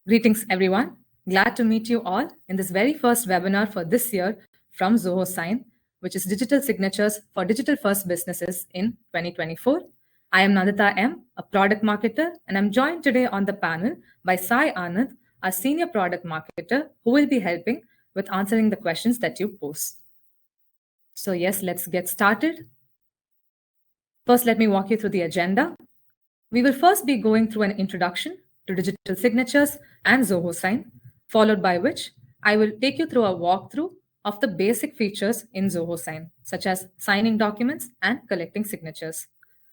Greetings, everyone. Glad to meet you all in this very first webinar for this year from Zoho Sign, which is digital signatures for digital first businesses in 2024. I am Nandhitha M, a product marketer, and I'm joined today on the panel by Sai Anand, a senior product marketer who will be helping with answering the questions that you pose. So yes, let's get started. First, let me walk you through the agenda. We will first be going through an introduction to digital signatures and Zoho Sign, followed by which I will take you through a walkthrough of the basic features in Zoho Sign, such as signing documents and collecting signatures.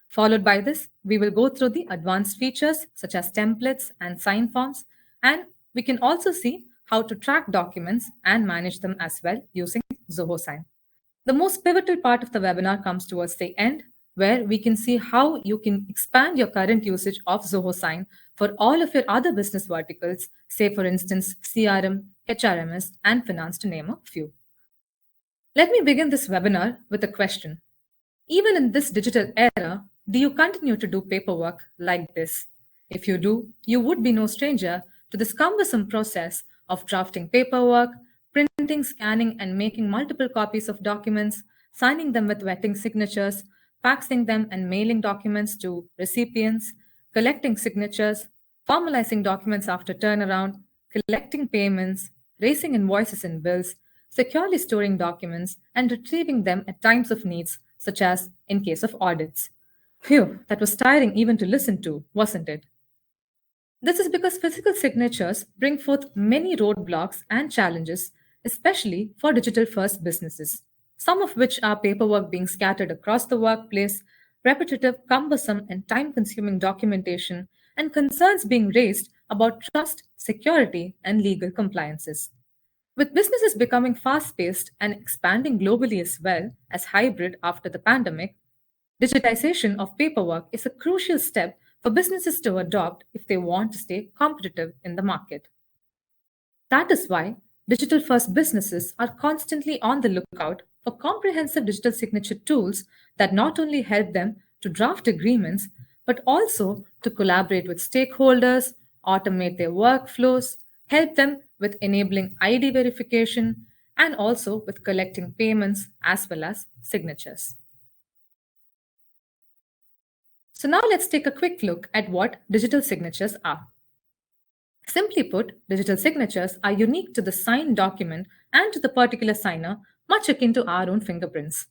Followed by this, we will go through the advanced features such as templates and sign forms, and we can also see how to track documents and manage them as well using Zoho Sign. The most pivotal part of the webinar comes towards the end, where we can see how you can expand your current usage of Zoho Sign for all of your other business verticals, say for instance, CRM, HRMS, and finance to name a few. Let me begin this webinar with a question. Even in this digital era, do you continue to do paperwork like this? If you do, you would be no stranger to this cumbersome process of drafting paperwork, printing, scanning, and making multiple copies of documents, signing them with vetting signatures, faxing them and mailing documents to recipients, collecting signatures, formalizing documents after turnaround, collecting payments, raising invoices and bills, securely storing documents, and retrieving them at times of needs, such as in case of audits. Phew, that was tiring even to listen to, wasn't it? This is because physical signatures bring forth many roadblocks and challenges, especially for digital-first businesses, some of which are paperwork being scattered across the workplace, repetitive, cumbersome, and time-consuming documentation, and concerns being raised about trust, security, and legal compliances. With businesses becoming fast-paced and expanding globally as well as hybrid after the pandemic, digitization of paperwork is a crucial step for businesses to adopt if they want to stay competitive in the market. That is why digital-first businesses are constantly on the lookout for comprehensive digital signature tools that not only help them to draft agreements, but also to collaborate with stakeholders, automate their workflows, help them with enabling ID verification, and also with collecting payments as well as signatures. So now let's take a quick look at what digital signatures are. Simply put, digital signatures are unique to the signed document and to the particular signer, much akin to our own fingerprints.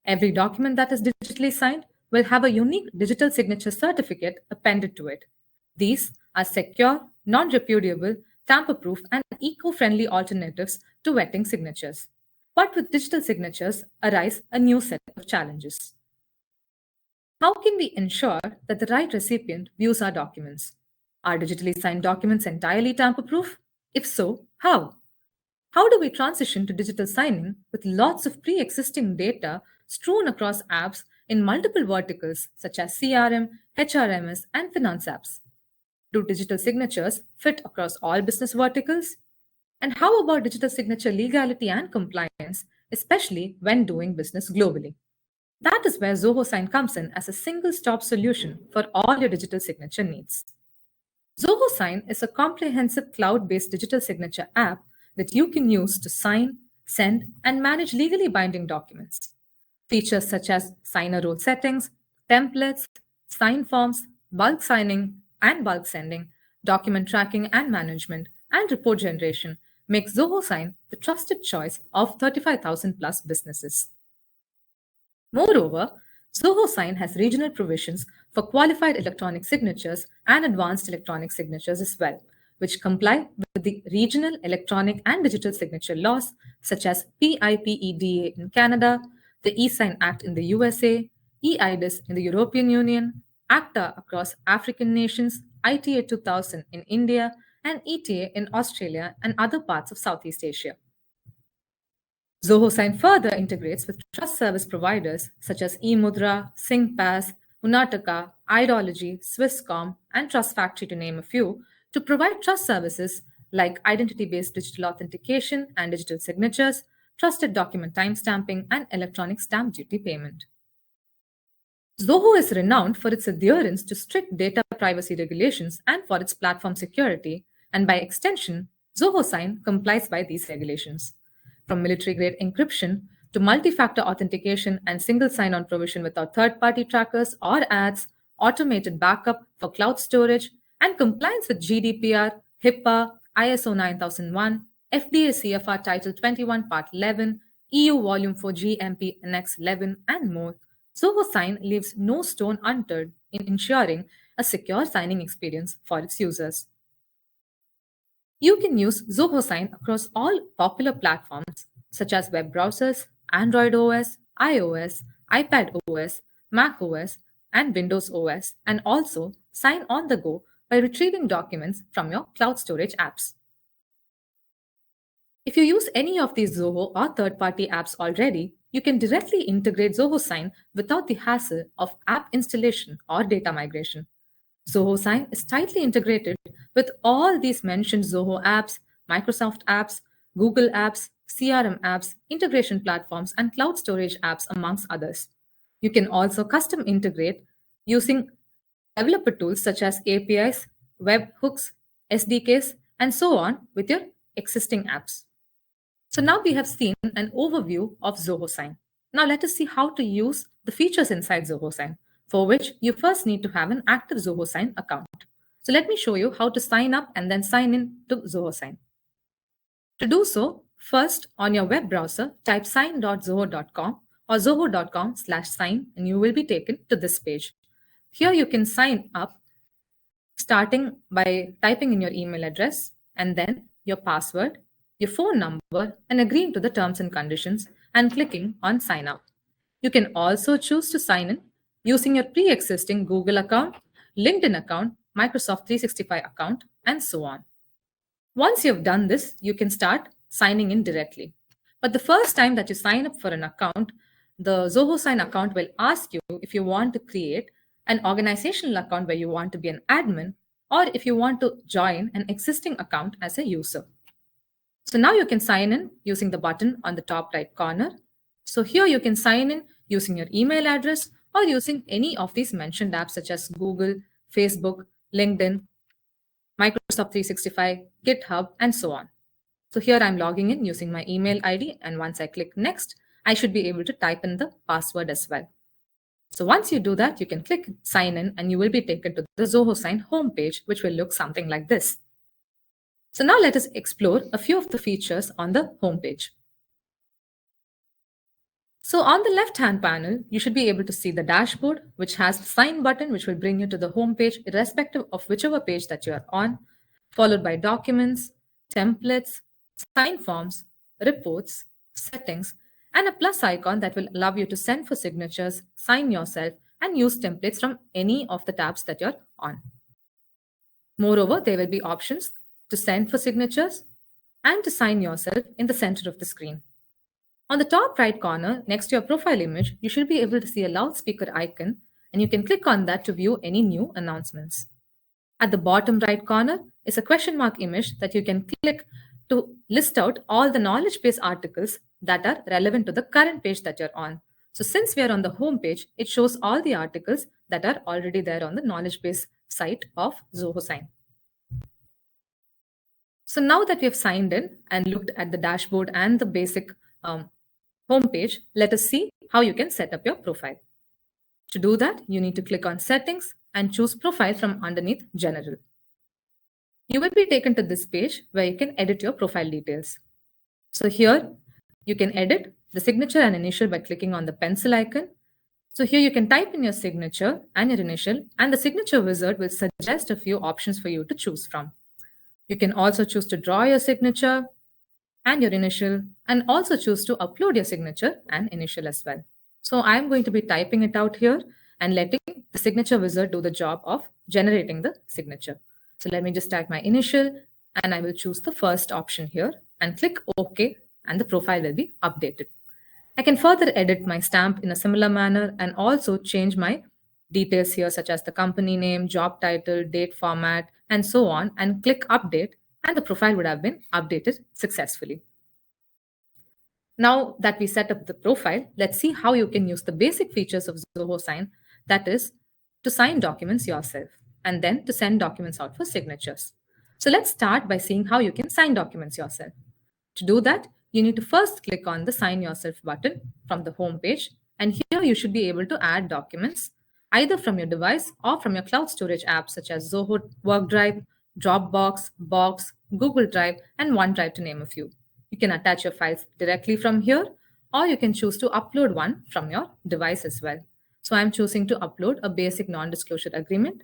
Every document that is digitally signed will have a unique digital signature certificate appended to it. These are secure, non-repudiable, tamper-proof, and eco-friendly alternatives to vetting signatures. But with digital signatures arise a new set of challenges. How can we ensure that the right recipient views our documents? Are digitally signed documents entirely tamper-proof? If so, how? How do we transition to digital signing with lots of pre-existing data strewn across apps in multiple verticals such as CRM, HRMS, and finance apps? Do digital signatures fit across all business verticals? And how about digital signature legality and compliance, especially when doing business globally? That is where Zoho Sign comes in as a single-stop solution for all your digital signature needs. Zoho Sign is a comprehensive cloud-based digital signature app that you can use to sign, send, and manage legally binding documents. Features such as signer role settings, templates, sign forms, bulk signing and bulk sending, document tracking and management, and report generation make Zoho Sign the trusted choice of 35,000 plus businesses. Moreover, Zoho Sign has regional provisions for qualified electronic signatures and advanced electronic signatures as well, which comply with the regional electronic and digital signature laws such as PIPEDA in Canada, the eSign Act in the USA, eIDAS in the European Union, ACTA across African nations, ITA 2000 in India, and ETA in Australia and other parts of Southeast Asia. Zoho Sign further integrates with trust service providers such as eMudra, SingPass, Unataka, Idology, Swisscom, and Trust Factory to name a few, to provide trust services like identity-based digital authentication and digital signatures, trusted document timestamping, and electronic stamp duty payment. Zoho is renowned for its adherence to strict data privacy regulations and for its platform security, and by extension, Zoho Sign complies by these regulations. From military-grade encryption to multi-factor authentication and single sign-on provision without third-party trackers or ads, automated backup for cloud storage, and compliance with GDPR, HIPAA, ISO 9001, FDA CFR Title 21 Part 11, EU Volume 4 GMP Annex 11, and more, Zoho Sign leaves no stone unturned in ensuring a secure signing experience for its users. You can use Zoho Sign across all popular platforms such as web browsers, Android OS, iOS, iPad OS, Mac OS, and Windows OS, and also sign on the go by retrieving documents from your cloud storage apps. If you use any of these Zoho or third-party apps already, you can directly integrate Zoho Sign without the hassle of app installation or data migration. Zoho Sign is tightly integrated with all these mentioned Zoho apps, Microsoft apps, Google apps, CRM apps, integration platforms, and cloud storage apps, amongst others. You can also custom integrate using developer tools such as APIs, webhooks, SDKs, and so on with your existing apps. So now we have seen an overview of Zoho Sign. Now let us see how to use the features inside Zoho Sign, for which you first need to have an active Zoho Sign account. So let me show you how to sign up and then sign in to Zoho Sign. To do so, first on your web browser, type sign.zoho.com or zoho.com/sign and you will be taken to this page. Here you can sign up starting by typing in your email address and then your password, your phone number, and agreeing to the terms and conditions and clicking on sign up. You can also choose to sign in using your pre-existing Google account, LinkedIn account, Microsoft 365 account, and so on. Once you've done this, you can start signing in directly. But the first time that you sign up for an account, the Zoho Sign account will ask you if you want to create an organizational account where you want to be an admin, or if you want to join an existing account as a user. So now you can sign in using the button on the top right corner. So here you can sign in using your email address or using any of these mentioned apps such as Google, Facebook, LinkedIn, Microsoft 365, GitHub, and so on. So here I'm logging in using my email ID, and once I click next, I should be able to type in the password as well. So once you do that, you can click sign in and you will be taken to the Zoho Sign homepage, which will look something like this. So now let us explore a few of the features on the homepage. So on the left-hand panel, you should be able to see the dashboard, which has the sign button, which will bring you to the homepage, irrespective of whichever page that you are on, followed by documents, templates, sign forms, reports, settings, and a plus icon that will allow you to send for signatures, sign yourself, and use templates from any of the tabs that you're on. Moreover, there will be options to send for signatures and to sign yourself in the center of the screen. On the top right corner, next to your profile image, you should be able to see a loudspeaker icon, and you can click on that to view any new announcements. At the bottom right corner is a question mark image that you can click to list out all the knowledge base articles that are relevant to the current page that you're on. So since we are on the home page, it shows all the articles that are already there on the knowledge base site of Zoho Sign. So now that we have signed in and looked at the dashboard and the basic homepage, let us see how you can set up your profile. To do that, you need to click on Settings and choose Profile from underneath General. You will be taken to this page where you can edit your profile details. So here, you can edit the signature and initial by clicking on the pencil icon. So here you can type in your signature and your initial, and the signature wizard will suggest a few options for you to choose from. You can also choose to draw your signature and your initial, and also choose to upload your signature and initial as well. So I'm going to be typing it out here and letting the signature wizard do the job of generating the signature. So let me just type my initial, and I will choose the first option here and click OK, and the profile will be updated. I can further edit my stamp in a similar manner and also change my details here, such as the company name, job title, date format, and so on, and click update, and the profile would have been updated successfully. Now that we set up the profile, let's see how you can use the basic features of Zoho Sign, that is, to sign documents yourself, and then to send documents out for signatures. So let's start by seeing how you can sign documents yourself. To do that, you need to first click on the Sign Yourself button from the home page, and here you should be able to add documents either from your device or from your cloud storage apps such as Zoho OneDrive, Dropbox, Box, Google Drive, and OneDrive to name a few. You can attach your files directly from here, or you can choose to upload one from your device as well. So I'm choosing to upload a basic non-disclosure agreement.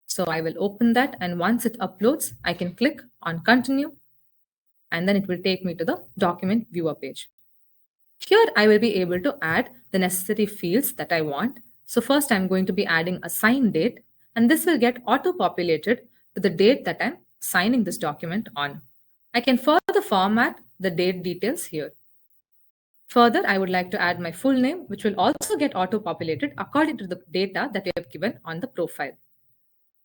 So I will open that, and once it uploads, I can click on continue, and then it will take me to the document viewer page. Here I will be able to add the necessary fields that I want. So first I'm going to be adding a sign date, and this will get auto-populated to the date that I'm signing this document on. I can further format the date details here. Further, I would like to add my full name, which will also get auto-populated according to the data that you have given on the profile.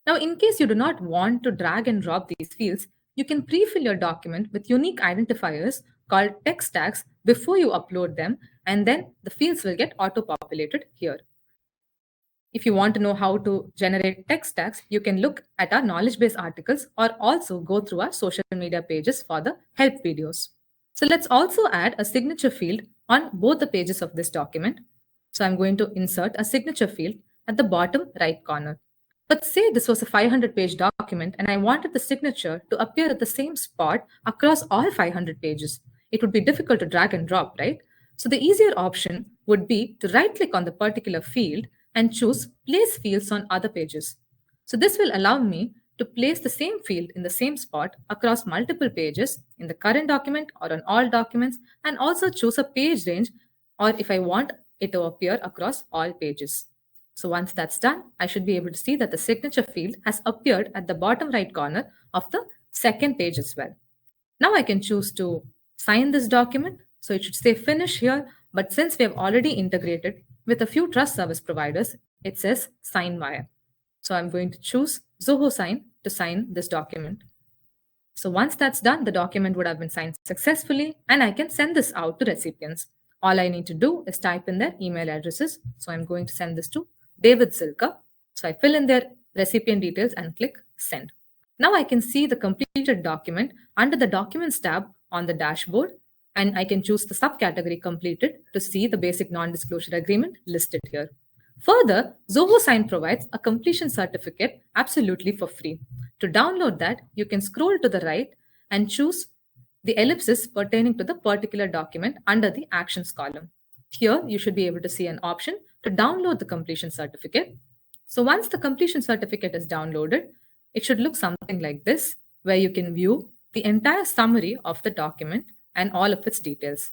Now, in case you do not want to drag and drop these fields, you can pre-fill your document with unique identifiers called text tags before you upload them, and then the fields will get auto-populated here. If you want to know how to generate text tags, you can look at our knowledge base articles or also go through our social media pages for the help videos. So let's also add a signature field on both the pages of this document. So I'm going to insert a signature field at the bottom right corner. But say this was a 500-page document and I wanted the signature to appear at the same spot across all 500 pages. It would be difficult to drag and drop, right? So the easier option would be to right-click on the particular field and choose Place Fields on Other Pages. So this will allow me to place the same field in the same spot across multiple pages in the current document or on all documents, and also choose a page range, or if I want it to appear across all pages. So once that's done, I should be able to see that the signature field has appeared at the bottom right corner of the second page as well. Now I can choose to sign this document. So it should say finish here, but since we have already integrated with a few trust service providers, it says sign via. So I'm going to choose Zoho Sign to sign this document. So once that's done, the document would have been signed successfully, and I can send this out to recipients. All I need to do is type in their email addresses. So I'm going to send this to David Zilka. So I fill in their recipient details and click send. Now I can see the completed document under the Documents tab on the dashboard, and I can choose the subcategory completed to see the basic non-disclosure agreement listed here. Further, Zoho Sign provides a completion certificate absolutely for free. To download that, you can scroll to the right and choose the ellipsis pertaining to the particular document under the Actions column. Here, you should be able to see an option to download the completion certificate. So once the completion certificate is downloaded, it should look something like this, where you can view the entire summary of the document and all of its details.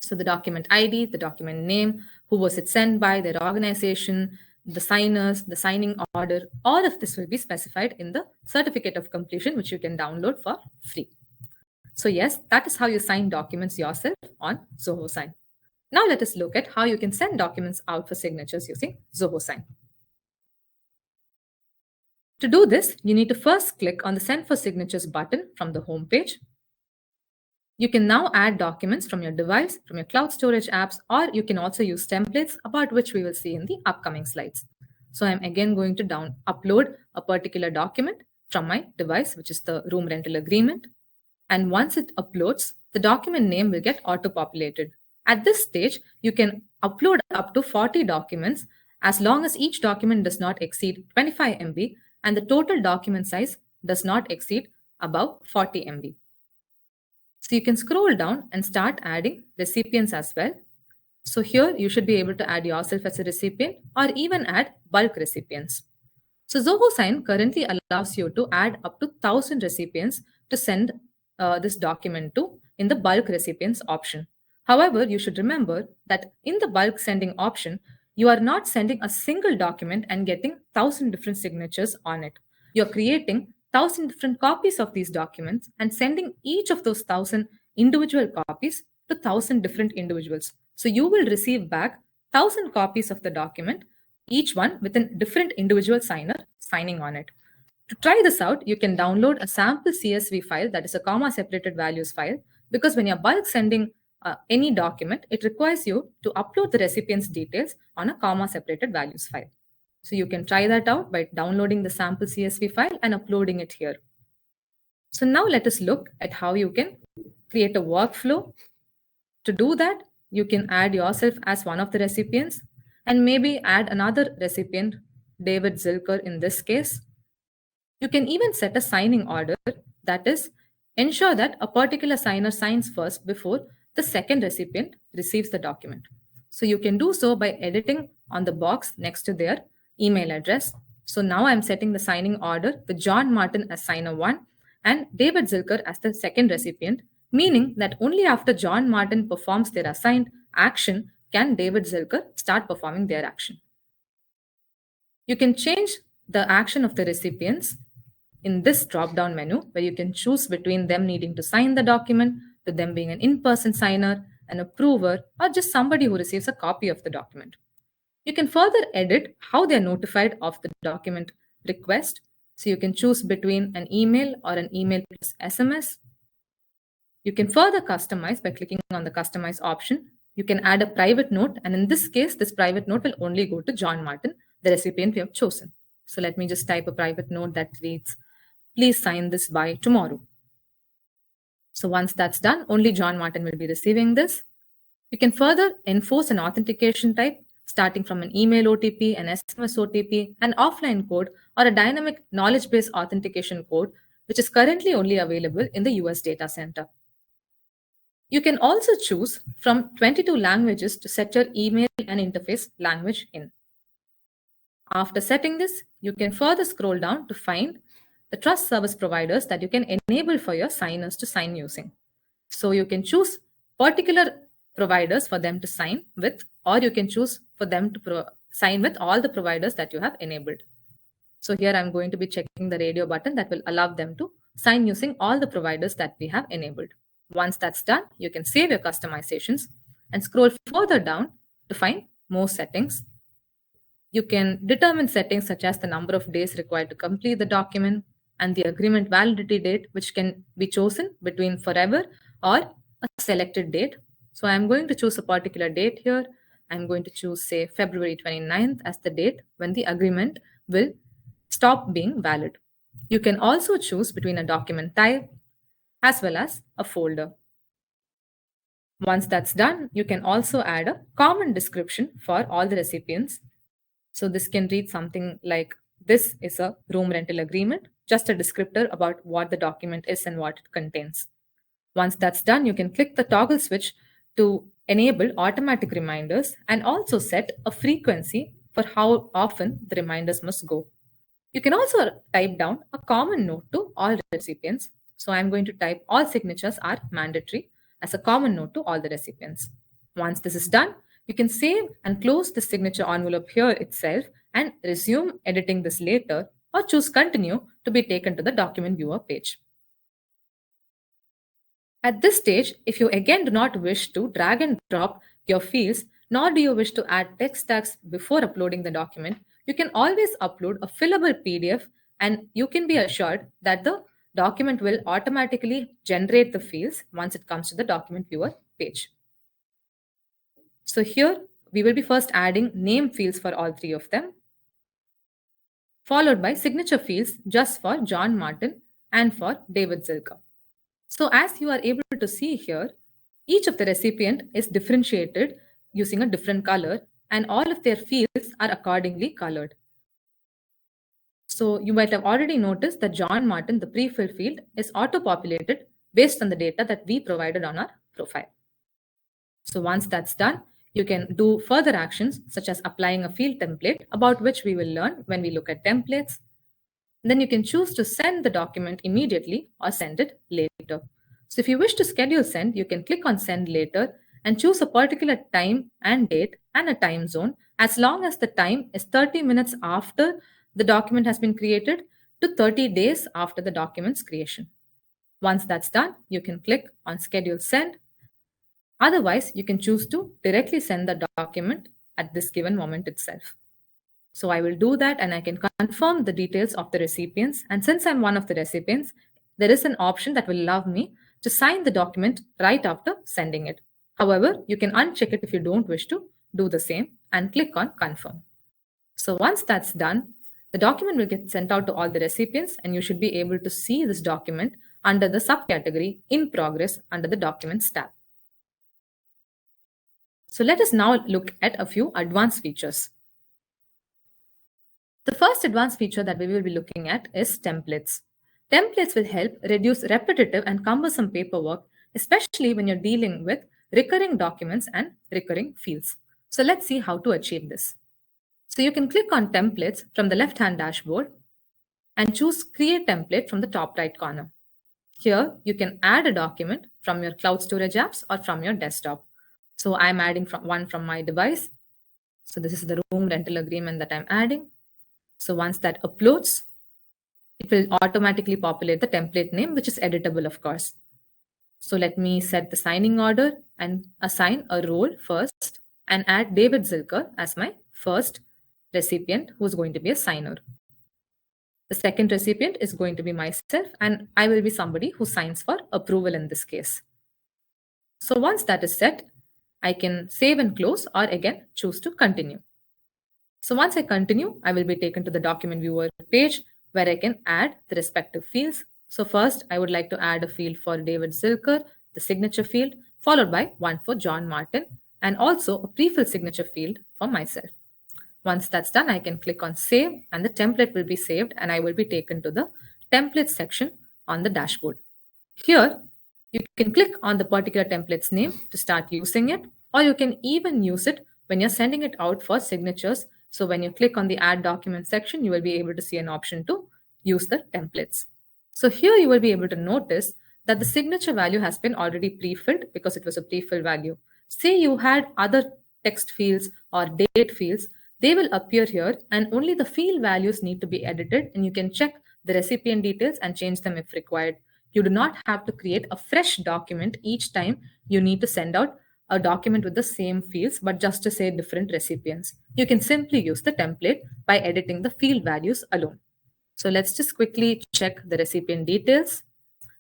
So the document ID, the document name, who was it sent by, their organization, the signers, the signing order, all of this will be specified in the certificate of completion, which you can download for free. So yes, that is how you sign documents yourself on Zoho Sign. Now let us look at how you can send documents out for signatures using Zoho Sign. To do this, you need to first click on the Send for Signatures button from the home page. You can now add documents from your device, from your cloud storage apps, or you can also use templates, about which we will see in the upcoming slides. So I'm again going to upload a particular document from my device, which is the room rental agreement. And once it uploads, the document name will get auto-populated. At this stage, you can upload up to 40 documents as long as each document does not exceed 25 MB and the total document size does not exceed above 40 MB. So you can scroll down and start adding recipients as well. So here you should be able to add yourself as a recipient or even add bulk recipients. So Zoho Sign currently allows you to add up to 1,000 recipients to send this document to in the bulk recipients option. However, you should remember that in the bulk sending option, you are not sending a single document and getting 1,000 different signatures on it. You're creating 1,000 different copies of these documents and sending each of those 1,000 individual copies to 1,000 different individuals. So you will receive back 1,000 copies of the document, each one with a different individual signer signing on it. To try this out, you can download a sample CSV file, that is a comma separated values file, because when you're bulk sending any document, it requires you to upload the recipient's details on a comma separated values file. So you can try that out by downloading the sample CSV file and uploading it here. So now let us look at how you can create a workflow. To do that, you can add yourself as one of the recipients and maybe add another recipient, David Zilker in this case. You can even set a signing order, that is, ensure that a particular signer signs first before the second recipient receives the document. So you can do so by editing on the box next to their email address. So now I'm setting the signing order with John Martin as signer 1 and David Zilker as the second recipient, meaning that only after John Martin performs their assigned action can David Zilker start performing their action. You can change the action of the recipients in this drop-down menu where you can choose between them needing to sign the document, to them being an in-person signer, an approver, or just somebody who receives a copy of the document. You can further edit how they're notified of the document request. So you can choose between an email or an email plus SMS. You can further customize by clicking on the customize option. You can add a private note, and in this case, this private note will only go to John Martin, the recipient we have chosen. So let me just type a private note that reads, "Please sign this by tomorrow." So once that's done, only John Martin will be receiving this. You can further enforce an authentication type starting from an email OTP, an SMS OTP, an offline code, or a dynamic knowledge base authentication code, which is currently only available in the US data center. You can also choose from 22 languages to set your email and interface language in. After setting this, you can further scroll down to find the trust service providers that you can enable for your signers to sign using. So you can choose particular providers for them to sign with, or you can choose for them to sign with all the providers that you have enabled. So here I'm going to be checking the radio button that will allow them to sign using all the providers that we have enabled. Once that's done, you can save your customizations and scroll further down to find more settings. You can determine settings such as the number of days required to complete the document and the agreement validity date, which can be chosen between forever or a selected date. So I'm going to choose a particular date here. I'm going to choose, say, February 29th as the date when the agreement will stop being valid. You can also choose between a document type as well as a folder. Once that's done, you can also add a common description for all the recipients. So this can read something like, "This is a room rental agreement," just a descriptor about what the document is and what it contains. Once that's done, you can click the toggle switch to enable automatic reminders and also set a frequency for how often the reminders must go. You can also type down a common note to all recipients. So I'm going to type "all signatures are mandatory" as a common note to all the recipients. Once this is done, you can save and close the signature envelope here itself and resume editing this later, or choose continue to be taken to the document viewer page. At this stage, if you again do not wish to drag and drop your fields, nor do you wish to add text tags before uploading the document, you can always upload a fillable PDF, and you can be assured that the document will automatically generate the fields once it comes to the document viewer page. So here we will be first adding name fields for all three of them, followed by signature fields just for John Martin and for David Zilker. So as you are able to see here, each of the recipient is differentiated using a different color, and all of their fields are accordingly colored. So you might have already noticed that John Martin, the pre-fill field, is auto-populated based on the data that we provided on our profile. So once that's done, you can do further actions such as applying a field template, about which we will learn when we look at templates. Then you can choose to send the document immediately or send it later. So if you wish to schedule send, you can click on send later and choose a particular time and date and a time zone, as long as the time is 30 minutes after the document has been created to 30 days after the document's creation. Once that's done, you can click on schedule send. Otherwise, you can choose to directly send the document at this given moment itself. So I will do that, and I can confirm the details of the recipients. And since I'm one of the recipients, there is an option that will allow me to sign the document right after sending it. However, you can uncheck it if you don't wish to do the same and click on confirm. So once that's done, the document will get sent out to all the recipients, and you should be able to see this document under the subcategory In Progress under the Documents tab. So let us now look at a few advanced features. The first advanced feature that we will be looking at is templates. Templates will help reduce repetitive and cumbersome paperwork, especially when you're dealing with recurring documents and recurring fields. So let's see how to achieve this. So you can click on templates from the left-hand dashboard and choose Create Template from the top right corner. Here, you can add a document from your cloud storage apps or from your desktop. So I'm adding one from my device. So this is the room rental agreement that I'm adding. So once that uploads, it will automatically populate the template name, which is editable, of course. So let me set the signing order and assign a role first and add David Zilker as my first recipient, who's going to be a signer. The second recipient is going to be myself, and I will be somebody who signs for approval in this case. So once that is set, I can save and close, or again choose to continue. So once I continue, I will be taken to the document viewer page where I can add the respective fields. So first, I would like to add a field for David Zilker, the signature field, followed by one for John Martin, and also a pre-fill signature field for myself. Once that's done, I can click on Save, and the template will be saved, and I will be taken to the Templates section on the dashboard. Here, you can click on the particular template's name to start using it, or you can even use it when you're sending it out for signatures. So when you click on the Add Document section, you will be able to see an option to use the templates. So here you will be able to notice that the signature value has been already pre-filled because it was a pre-fill value. Say you had other text fields or date fields, they will appear here, and only the field values need to be edited, and you can check the recipient details and change them if required. You do not have to create a fresh document each time you need to send out a document with the same fields, but just to say different recipients. You can simply use the template by editing the field values alone. So let's just quickly check the recipient details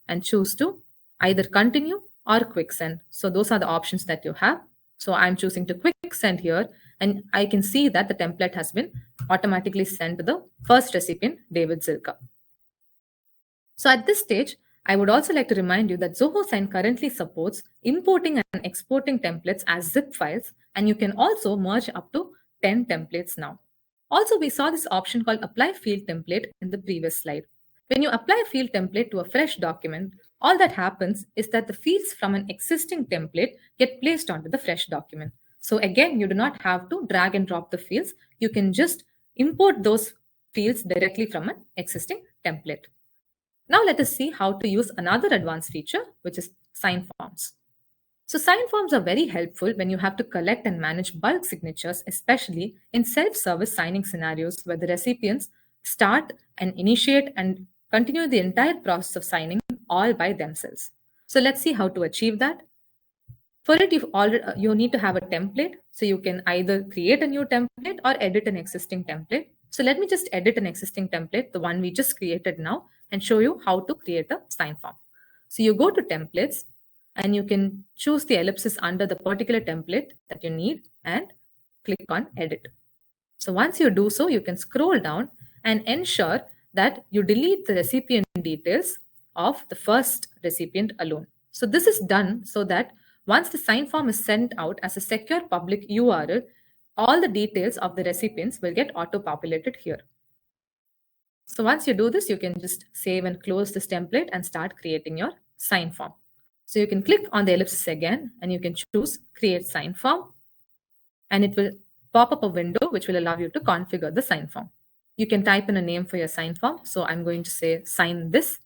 and choose to either continue or quick send. So those are the options that you have. So I'm choosing to quick send here, and I can see that the template has been automatically sent to the first recipient, David Zilker. So at this stage, I would also like to remind you that Zoho Sign currently supports importing and exporting templates as zip files, and you can also merge up to 10 templates now. Also, we saw this option called Apply Field Template in the previous slide. When you apply a field template to a fresh document, all that happens is that the fields from an existing template get placed onto the fresh document. So again, you do not have to drag and drop the fields. You can just import those fields directly from an existing template. Now let us see how to use another advanced feature, which is SignForms. So SignForms are very helpful when you have to collect and manage bulk signatures, especially in self-service signing scenarios where the recipients start and initiate and continue the entire process of signing all by themselves. So let's see how to achieve that. For it, you need to have a template. So you can either create a new template or edit an existing template. So let me just edit an existing template, the one we just created now, and show you how to create a sign form. So you go to templates and you can choose the ellipsis under the particular template that you need and click on edit. So once you do so, you can scroll down and ensure that you delete the recipient details of the first recipient alone. So this is done so that once the sign form is sent out as a secure public URL, all the details of the recipients will get auto-populated here. So once you do this, you can just save and close this template and start creating your sign form. So you can click on the ellipsis again and you can choose Create Sign Form, and it will pop up a window which will allow you to configure the sign form. You can type in a name for your sign form. So I'm going to say sign this.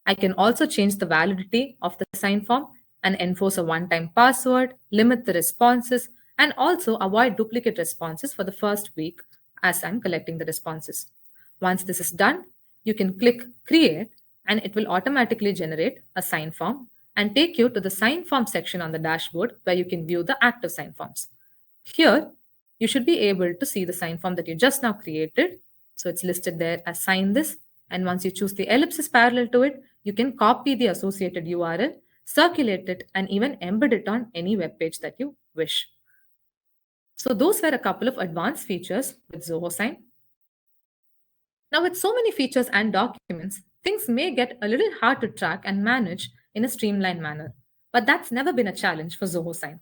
I can also change the validity of the sign form and enforce a one-time password, limit the responses, and also avoid duplicate responses for the first week as I'm collecting the responses. Once this is done, you can click Create, and it will automatically generate a sign form and take you to the sign form section on the dashboard where you can view the active sign forms. Here, you should be able to see the sign form that you just now created. So it's listed there as sign this. And once you choose the ellipsis parallel to it, you can copy the associated URL, circulate it, and even embed it on any web page that you wish. So those were a couple of advanced features with Zoho Sign. Now, with so many features and documents, things may get a little hard to track and manage in a streamlined manner. But that's never been a challenge for Zoho Sign.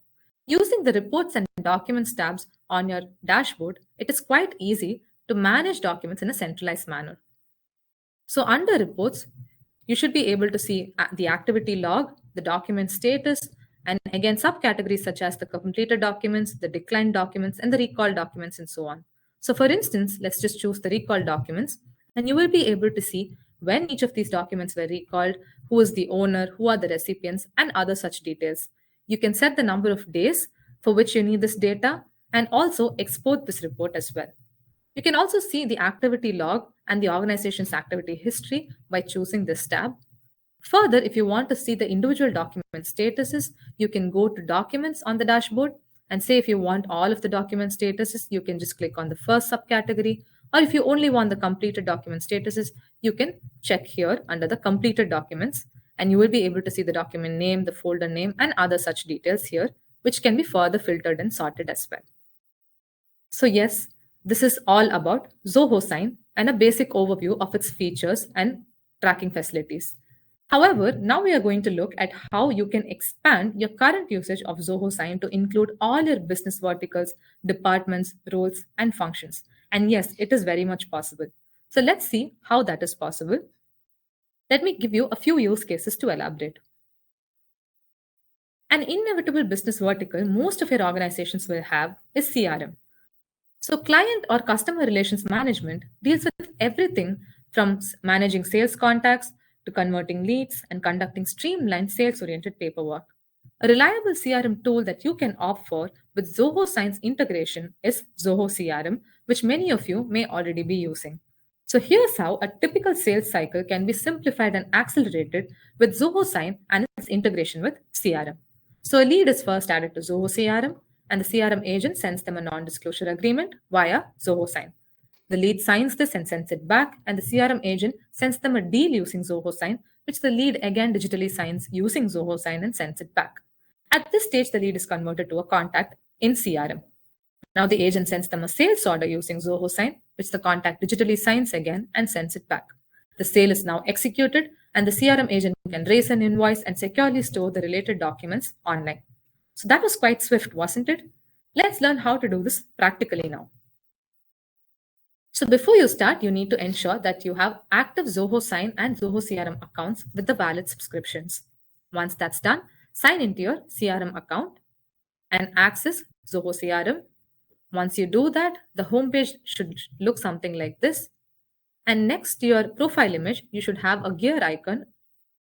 Using the Reports and Documents tabs on your dashboard, it is quite easy to manage documents in a centralized manner. So under Reports, you should be able to see the activity log, the document status, and again subcategories such as the completed documents, the declined documents, and the recalled documents, and so on. So for instance, let's just choose the recalled documents, and you will be able to see when each of these documents were recalled, who is the owner, who are the recipients, and other such details. You can set the number of days for which you need this data and also export this report as well. You can also see the activity log and the organization's activity history by choosing this tab. Further, if you want to see the individual document statuses, you can go to Documents on the dashboard and say if you want all of the document statuses, you can just click on the first subcategory. Or if you only want the completed document statuses, you can check here under the completed documents, and you will be able to see the document name, the folder name, and other such details here, which can be further filtered and sorted as well. So yes, this is all about Zoho Sign and a basic overview of its features and tracking facilities. However, now we are going to look at how you can expand your current usage of Zoho Sign to include all your business verticals, departments, roles, and functions. And yes, it is very much possible. So let's see how that is possible. Let me give you a few use cases to elaborate. An inevitable business vertical most of your organizations will have is CRM. So client or customer relations management deals with everything from managing sales contacts to converting leads and conducting streamlined sales-oriented paperwork. A reliable CRM tool that you can opt for with Zoho Sign's integration is Zoho CRM, which many of you may already be using. So here's how a typical sales cycle can be simplified and accelerated with Zoho Sign and its integration with CRM. So a lead is first added to Zoho CRM, and the CRM agent sends them a non-disclosure agreement via Zoho Sign. The lead signs this and sends it back, and the CRM agent sends them a deal using Zoho Sign, which the lead again digitally signs using Zoho Sign and sends it back. At this stage, the lead is converted to a contact in CRM. Now the agent sends them a sales order using Zoho Sign, which the contact digitally signs again and sends it back. The sale is now executed, and the CRM agent can raise an invoice and securely store the related documents online. So that was quite swift, wasn't it? Let's learn how to do this practically now. So before you start, you need to ensure that you have active Zoho Sign and Zoho CRM accounts with the valid subscriptions. Once that's done, sign into your CRM account and access Zoho CRM. Once you do that, the homepage should look something like this. And next to your profile image, you should have a gear icon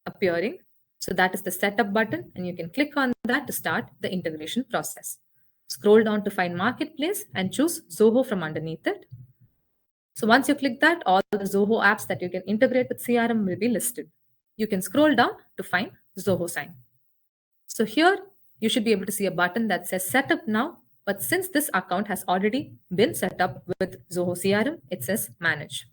appearing. So that is the setup button, and you can click on that to start the integration process. Scroll down to find Marketplace and choose Zoho from underneath it. So once you click that, all the Zoho apps that you can integrate with CRM will be listed. You can scroll down to find Zoho Sign. So here you should be able to see a button that says Setup Now, but since this account has already been set up with Zoho CRM, it says Manage.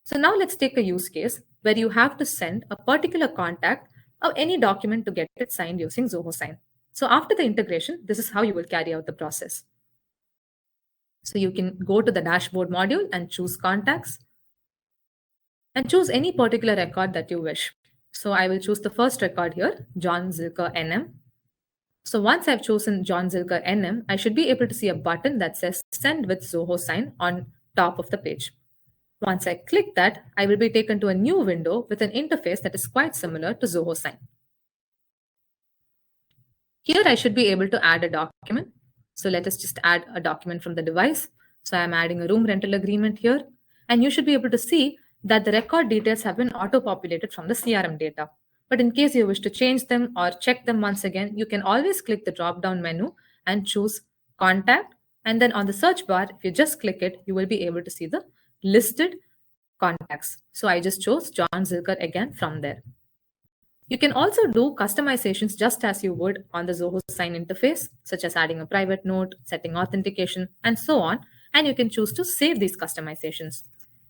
So now let's take a use case where you have to send a particular contact or any document to get it signed using Zoho Sign. So after the integration, this is how you will carry out the process. So you can go to the dashboard module and choose contacts and choose any particular record that you wish. So I will choose the first record here, John Zilker NM. So once I've chosen John Zilker NM, I should be able to see a button that says Send with Zoho Sign on top of the page. Once I click that, I will be taken to a new window with an interface that is quite similar to Zoho Sign. Here I should be able to add a document. So let us just add a document from the device. So I'm adding a room rental agreement here. And you should be able to see that the record details have been auto-populated from the CRM data. But in case you wish to change them or check them once again, you can always click the drop-down menu and choose Contact. And then on the search bar, if you just click it, you will be able to see the listed contacts. So I just chose John Zilker again from there. You can also do customizations just as you would on the Zoho Sign interface, such as adding a private note, setting authentication, and so on. And you can choose to save these customizations.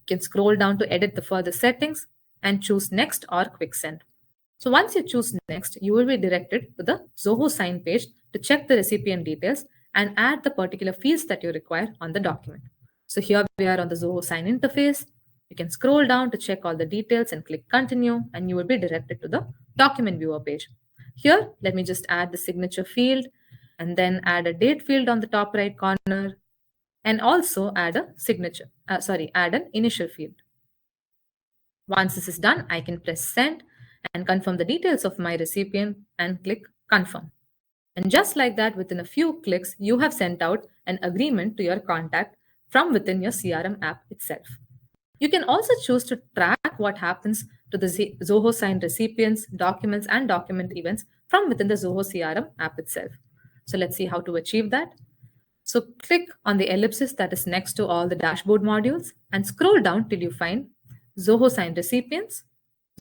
You can scroll down to edit the further settings and choose Next or Quick Send. So once you choose Next, you will be directed to the Zoho Sign page to check the recipient details and add the particular fields that you require on the document. So here we are on the Zoho Sign interface. You can scroll down to check all the details and click continue, and you will be directed to the document viewer page. Here, let me just add the signature field and then add a date field on the top right corner, and also add a add an initial field. Once this is done, I can press send and confirm the details of my recipient and click confirm. And just like that, within a few clicks, you have sent out an agreement to your contact from within your CRM app itself. You can also choose to track what happens to the Zoho Sign recipients, documents, and document events from within the Zoho CRM app itself. So let's see how to achieve that. So click on the ellipsis that is next to all the dashboard modules and scroll down till you find Zoho Sign recipients,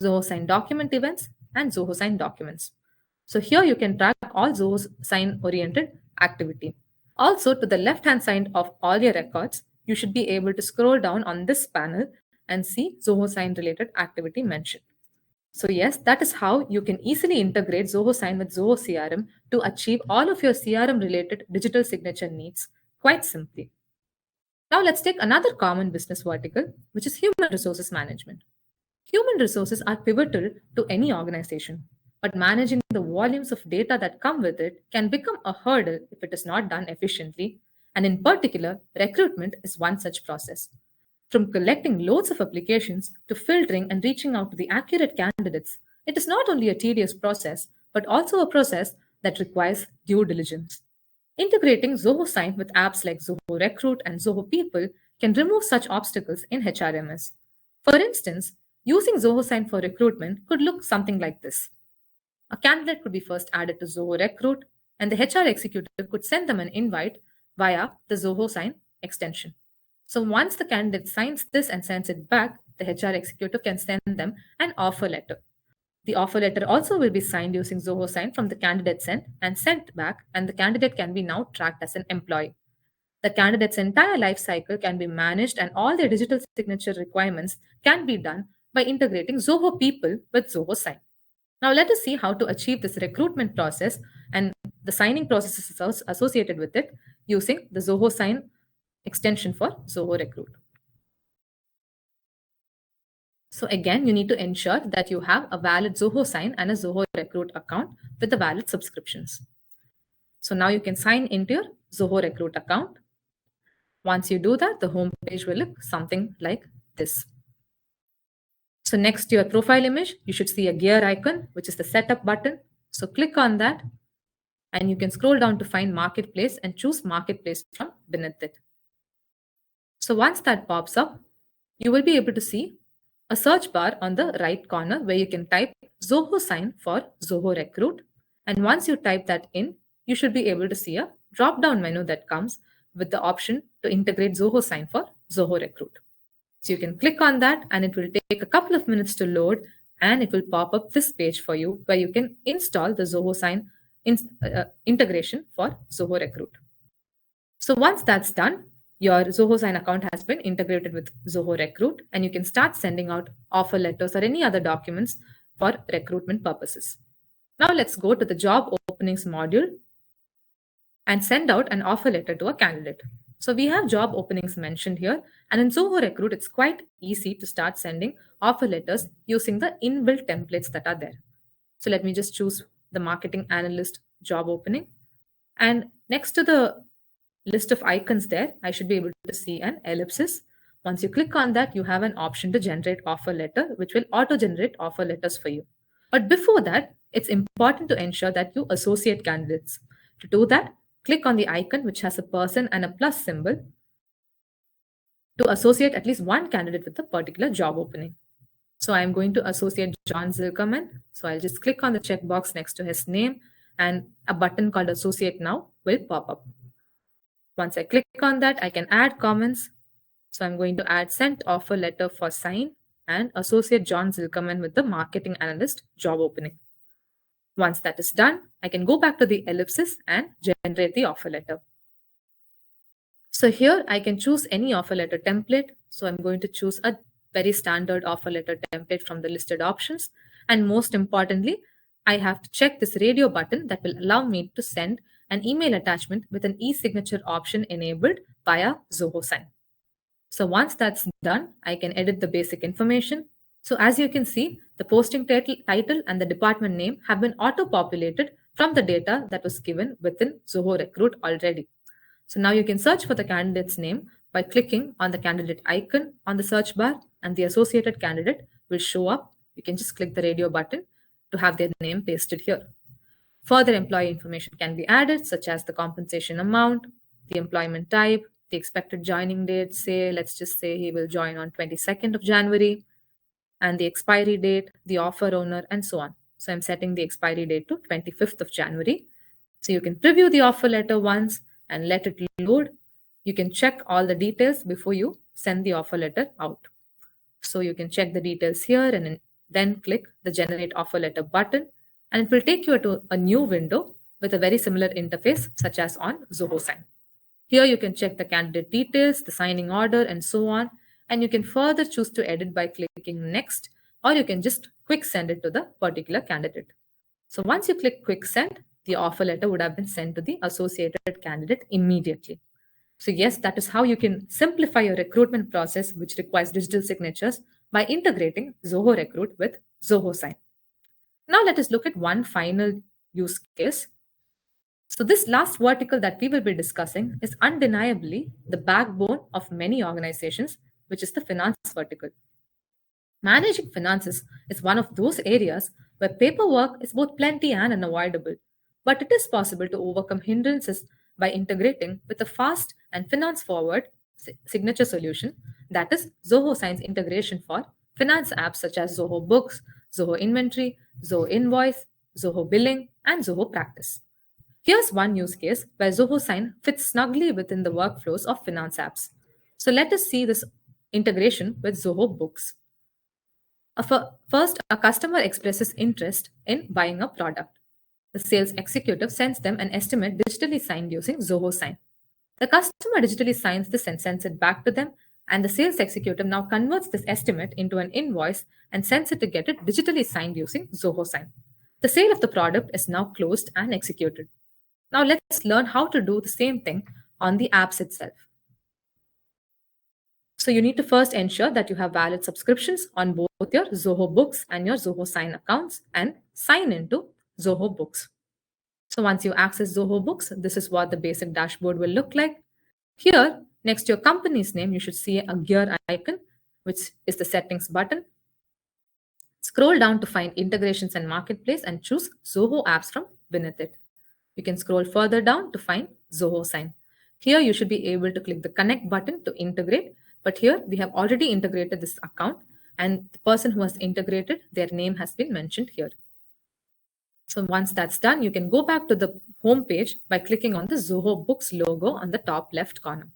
Zoho Sign document events, and Zoho Sign documents. So here you can track all Zoho Sign oriented activity. Also, to the left-hand side of all your records, you should be able to scroll down on this panel and see Zoho Sign related activity mentioned. So yes, that is how you can easily integrate Zoho Sign with Zoho CRM to achieve all of your CRM related digital signature needs quite simply. Now let's take another common business vertical, which is human resources management. Human resources are pivotal to any organization, but managing the volumes of data that come with it can become a hurdle if it is not done efficiently. And in particular, recruitment is one such process. From collecting loads of applications to filtering and reaching out to the accurate candidates, it is not only a tedious process, but also a process that requires due diligence. Integrating Zoho Sign with apps like Zoho Recruit and Zoho People can remove such obstacles in HRMS. For instance, using Zoho Sign for recruitment could look something like this. A candidate could be first added to Zoho Recruit, and the HR executive could send them an invite via the Zoho Sign extension. So once the candidate signs this and sends it back, the HR executive can send them an offer letter. The offer letter also will be signed using Zoho Sign from the candidate's end and sent back, and the candidate can be now tracked as an employee. The candidate's entire life cycle can be managed, and all their digital signature requirements can be done by integrating Zoho People with Zoho Sign. Now let us see how to achieve this recruitment process and the signing processes associated with it using the Zoho Sign extension for Zoho Recruit. So again, you need to ensure that you have a valid Zoho Sign and a Zoho Recruit account with the valid subscriptions. So now you can sign into your Zoho Recruit account. Once you do that, the home page will look something like this. So next to your profile image, you should see a gear icon, which is the setup button. So click on that and you can scroll down to find Marketplace and choose Marketplace from beneath it. So once that pops up, you will be able to see a search bar on the right corner where you can type Zoho Sign for Zoho Recruit. And once you type that in, you should be able to see a drop-down menu that comes with the option to integrate Zoho Sign for Zoho Recruit. So you can click on that and it will take a couple of minutes to load and it will pop up this page for you where you can install the Zoho Sign integration for Zoho Recruit. So once that's done, your Zoho Sign account has been integrated with Zoho Recruit and you can start sending out offer letters or any other documents for recruitment purposes. Now let's go to the job openings module and send out an offer letter to a candidate. So we have job openings mentioned here, and in Zoho Recruit, it's quite easy to start sending offer letters using the inbuilt templates that are there. So let me just choose the marketing analyst job opening. And next to the list of icons there, I should be able to see an ellipsis. Once you click on that, you have an option to generate offer letter, which will auto-generate offer letters for you. But before that, it's important to ensure that you associate candidates. To do that, click on the icon which has a person and a plus symbol to associate at least one candidate with a particular job opening. So I'm going to associate John Zilkerman. So I'll just click on the checkbox next to his name and a button called Associate Now will pop up. Once I click on that, I can add comments. So I'm going to add sent offer letter for sign and associate John Zilkerman with the marketing analyst job opening. Once that is done, I can go back to the ellipsis and generate the offer letter. So here I can choose any offer letter template. So I'm going to choose a very standard offer letter template from the listed options. And most importantly, I have to check this radio button that will allow me to send an email attachment with an e-signature option enabled via Zoho Sign. So once that's done, I can edit the basic information. So as you can see, the posting title and the department name have been auto-populated from the data that was given within Zoho Recruit already. So now you can search for the candidate's name by clicking on the candidate icon on the search bar, and the associated candidate will show up. You can just click the radio button to have their name pasted here. Further employee information can be added, such as the compensation amount, the employment type, the expected joining date. Say, let's just say he will join on 22nd of January, and the expiry date, the offer owner, and so on. So I'm setting the expiry date to 25th of January. So you can preview the offer letter once and let it load. You can check all the details before you send the offer letter out. So you can check the details here and then click the generate offer letter button, and it will take you to a new window with a very similar interface such as on Zoho Sign. Here you can check the candidate details, the signing order, and so on. And you can further choose to edit by clicking next, or you can just quick send it to the particular candidate. So once you click quick send, the offer letter would have been sent to the associated candidate immediately. So yes, that is how you can simplify your recruitment process, which requires digital signatures, by integrating Zoho Recruit with Zoho Sign. Now let us look at one final use case. So this last vertical that we will be discussing is undeniably the backbone of many organizations, which is the finance vertical. Managing finances is one of those areas where paperwork is both plenty and unavoidable, but it is possible to overcome hindrances by integrating with a fast and finance-forward signature solution, that is Zoho Sign's integration for finance apps such as Zoho Books, Zoho Inventory, Zoho Invoice, Zoho Billing, and Zoho Practice. Here's one use case where Zoho Sign fits snugly within the workflows of finance apps. So let us see this integration with Zoho Books. First, a customer expresses interest in buying a product. The sales executive sends them an estimate digitally signed using Zoho Sign. The customer digitally signs this and sends it back to them, and the sales executive now converts this estimate into an invoice and sends it to get it digitally signed using Zoho Sign. The sale of the product is now closed and executed. Now let's learn how to do the same thing on the apps itself. So you need to first ensure that you have valid subscriptions on both your Zoho Books and your Zoho Sign accounts and sign into Zoho Books. So once you access Zoho Books, this is what the basic dashboard will look like. Here, next to your company's name, you should see a gear icon, which is the settings button. Scroll down to find integrations and marketplace and choose Zoho apps from beneath it. You can scroll further down to find Zoho Sign. Here you should be able to click the connect button to integrate, but here we have already integrated this account, and the person who has integrated, their name has been mentioned here. So once that's done, you can go back to the home page by clicking on the Zoho Books logo on the top left corner.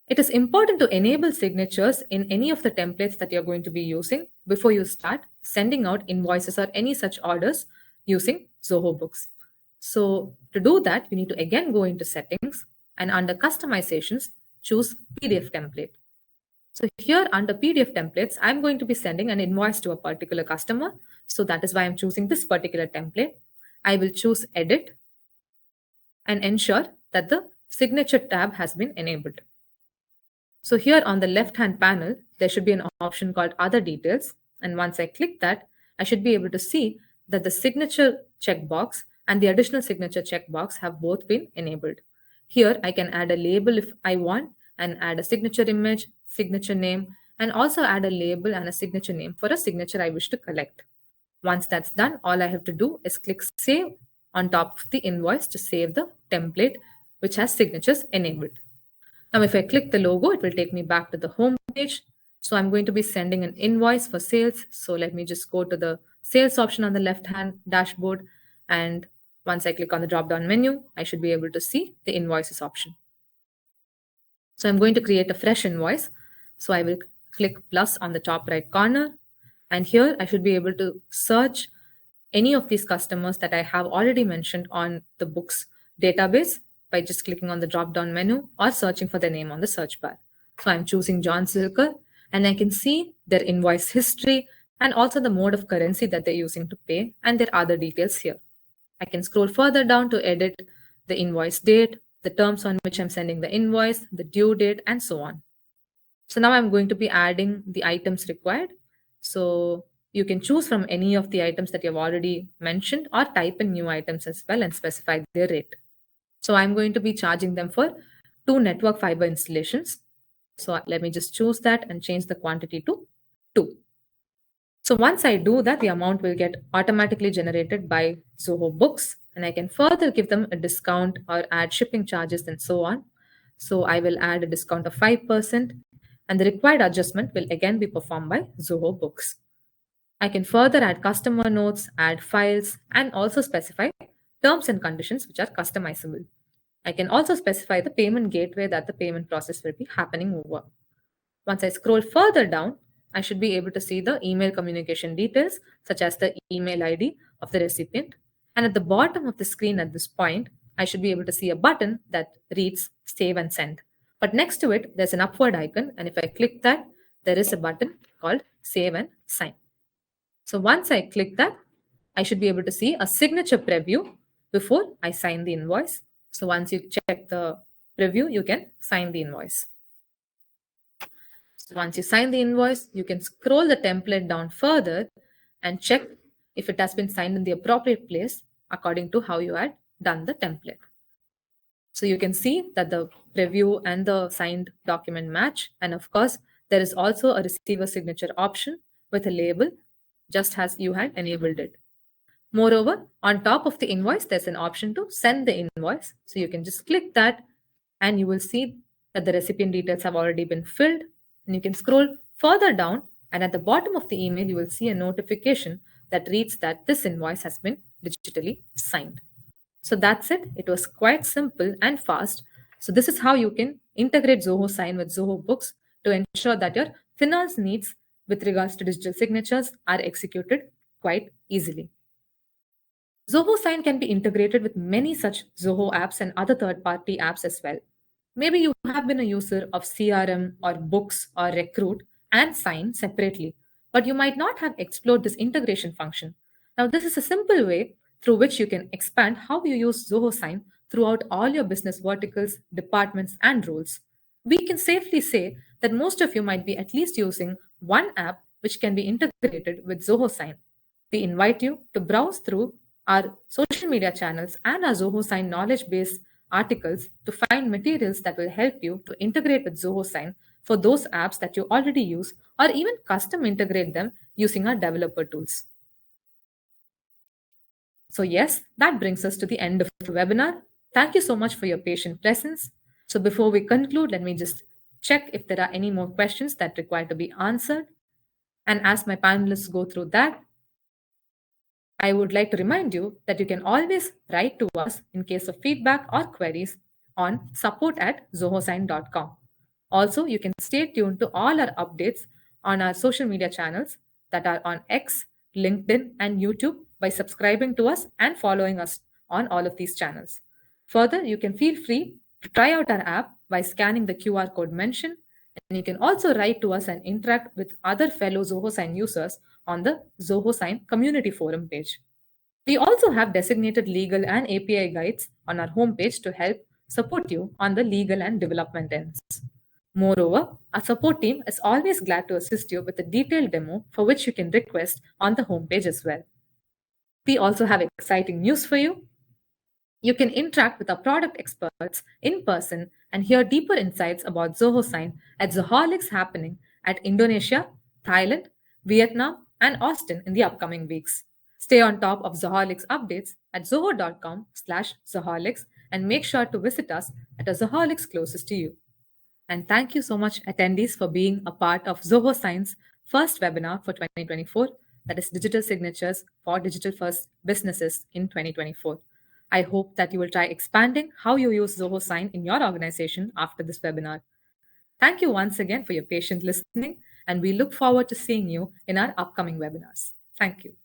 It is important to enable signatures in any of the templates that you're going to be using before you start sending out invoices or any such orders using Zoho Books. So to do that, you need to again go into settings and under customizations, choose PDF template. So here under PDF templates, I'm going to be sending an invoice to a particular customer. So that is why I'm choosing this particular template. I will choose edit and ensure that the signature tab has been enabled. So here on the left-hand panel, there should be an option called other details. And once I click that, I should be able to see that the signature checkbox and the additional signature checkbox have both been enabled. Here I can add a label if I want and add a signature image, signature name, and also add a label and a signature name for a signature I wish to collect. Once that's done, all I have to do is click save on top of the invoice to save the template which has signatures enabled. Now, if I click the logo, it will take me back to the home page. So I'm going to be sending an invoice for sales. So let me just go to the sales option on the left-hand dashboard. And once I click on the drop-down menu, I should be able to see the invoices option. So I'm going to create a fresh invoice. So I will click plus on the top right corner. And here I should be able to search any of these customers that I have already mentioned on the books database by just clicking on the drop-down menu or searching for their name on the search bar. So I'm choosing John Silker, and I can see their invoice history and also the mode of currency that they're using to pay and their other details here. I can scroll further down to edit the invoice date, the terms on which I'm sending the invoice, the due date, and so on. So now I'm going to be adding the items required. So you can choose from any of the items that you've already mentioned or type in new items as well and specify their rate. So I'm going to be charging them for 2 network fiber installations. So let me just choose that and change the quantity to 2. So once I do that, the amount will get automatically generated by Zoho Books, and I can further give them a discount or add shipping charges and so on. So I will add a discount of 5%, and the required adjustment will again be performed by Zoho Books. I can further add customer notes, add files, and also specify terms and conditions which are customizable. I can also specify the payment gateway that the payment process will be happening over. Once I scroll further down, I should be able to see the email communication details, such as the email ID of the recipient. And at the bottom of the screen at this point, I should be able to see a button that reads Save and Send. But next to it, there's an upward icon. And if I click that, there is a button called Save and Sign. So once I click that, I should be able to see a signature preview before I sign the invoice. So once you check the preview, you can sign the invoice. So once you sign the invoice, you can scroll the template down further and check if it has been signed in the appropriate place according to how you had done the template. So you can see that the preview and the signed document match. And of course, there is also a receiver signature option with a label, just as you had enabled it. Moreover, on top of the invoice, there's an option to send the invoice. So you can just click that and you will see that the recipient details have already been filled. And you can scroll further down, and at the bottom of the email, you will see a notification that reads that this invoice has been digitally signed. So that's it. It was quite simple and fast. So this is how you can integrate Zoho Sign with Zoho Books to ensure that your finance needs with regards to digital signatures are executed quite easily. Zoho Sign can be integrated with many such Zoho apps and other third-party apps as well. Maybe you have been a user of CRM or Books or Recruit and Sign separately, but you might not have explored this integration function. Now, this is a simple way through which you can expand how you use Zoho Sign throughout all your business verticals, departments, and roles. We can safely say that most of you might be at least using one app which can be integrated with Zoho Sign. We invite you to browse through our social media channels and our Zoho Sign knowledge base articles to find materials that will help you to integrate with Zoho Sign for those apps that you already use, or even custom integrate them using our developer tools. So yes, that brings us to the end of the webinar. Thank you so much for your patient presence. So before we conclude, let me just check if there are any more questions that require to be answered. And as my panelists go through that, I would like to remind you that you can always write to us in case of feedback or queries on support@zohosign.com. Also, you can stay tuned to all our updates on our social media channels that are on X, LinkedIn, and YouTube by subscribing to us and following us on all of these channels. Further, you can feel free to try out our app by scanning the QR code mentioned, and you can also write to us and interact with other fellow Zoho Sign users on the Zoho Sign community forum page. We also have designated legal and API guides on our homepage to help support you on the legal and development ends. Moreover, our support team is always glad to assist you with a detailed demo for which you can request on the homepage as well. We also have exciting news for you. You can interact with our product experts in person and hear deeper insights about Zoho Sign at Zoholics happening at Indonesia, Thailand, Vietnam, and Austin in the upcoming weeks. Stay on top of Zoholics updates at zoho.com/Zoholics and make sure to visit us at a Zoholics closest to you. And thank you so much, attendees, for being a part of Zoho Sign's first webinar for 2024, that is Digital Signatures for Digital First Businesses in 2024. I hope that you will try expanding how you use Zoho Sign in your organization after this webinar. Thank you once again for your patient listening, and we look forward to seeing you in our upcoming webinars. Thank you.